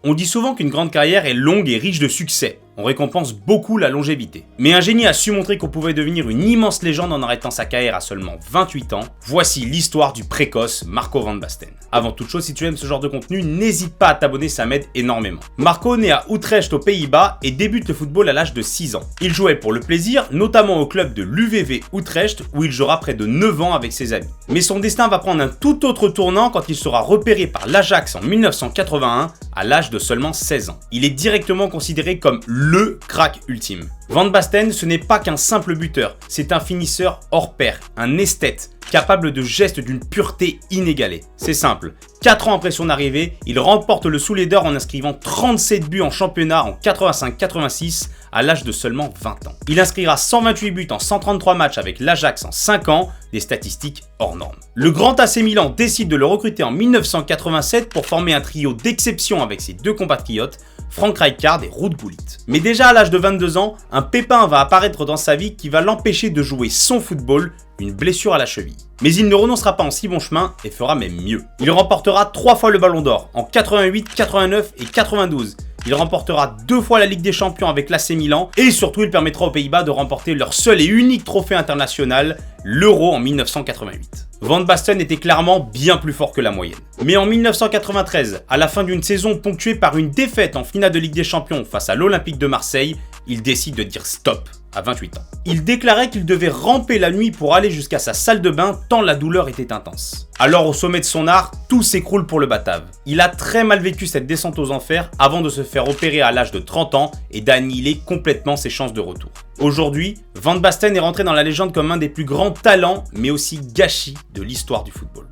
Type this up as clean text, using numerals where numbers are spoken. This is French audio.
On dit souvent qu'une grande carrière est longue et riche de succès. On récompense beaucoup la longévité. Mais un génie a su montrer qu'on pouvait devenir une immense légende en arrêtant sa carrière à seulement 28 ans. Voici l'histoire du précoce Marco van Basten. Avant toute chose, si tu aimes ce genre de contenu, n'hésite pas à t'abonner, ça m'aide énormément. Marco naît à Utrecht aux Pays-Bas et débute le football à l'âge de 6 ans. Il jouait pour le plaisir, notamment au club de l'UVV Utrecht où il jouera près de 9 ans avec ses amis. Mais son destin va prendre un tout autre tournant quand il sera repéré par l'Ajax en 1981 à l'âge de seulement 16 ans. Il est directement considéré comme le crack ultime. Van Basten, ce n'est pas qu'un simple buteur, c'est un finisseur hors pair, un esthète, capable de gestes d'une pureté inégalée. C'est simple, 4 ans après son arrivée, il remporte le Soulet d'Or en inscrivant 37 buts en championnat en 85-86 à l'âge de seulement 20 ans. Il inscrira 128 buts en 133 matchs avec l'Ajax en 5 ans, des statistiques hors normes. Le grand AC Milan décide de le recruter en 1987 pour former un trio d'exception avec ses deux compatriotes, Frank Rijkaard et Ruud Gullit. Mais déjà à l'âge de 22 ans, un pépin va apparaître dans sa vie qui va l'empêcher de jouer son football, une blessure à la cheville. Mais il ne renoncera pas en si bon chemin et fera même mieux. Il remportera 3 fois le Ballon d'Or, en 88, 89 et 92. Il remportera 2 fois la Ligue des Champions avec l'AC Milan et surtout il permettra aux Pays-Bas de remporter leur seul et unique trophée international, l'Euro en 1988. Van Basten était clairement bien plus fort que la moyenne. Mais en 1993, à la fin d'une saison ponctuée par une défaite en finale de Ligue des Champions face à l'Olympique de Marseille, il décide de dire stop à 28 ans. Il déclarait qu'il devait ramper la nuit pour aller jusqu'à sa salle de bain tant la douleur était intense. Alors au sommet de son art, tout s'écroule pour le Batave. Il a très mal vécu cette descente aux enfers avant de se faire opérer à l'âge de 30 ans et d'annihiler complètement ses chances de retour. Aujourd'hui, Van Basten est rentré dans la légende comme un des plus grands talents mais aussi gâchis de l'histoire du football.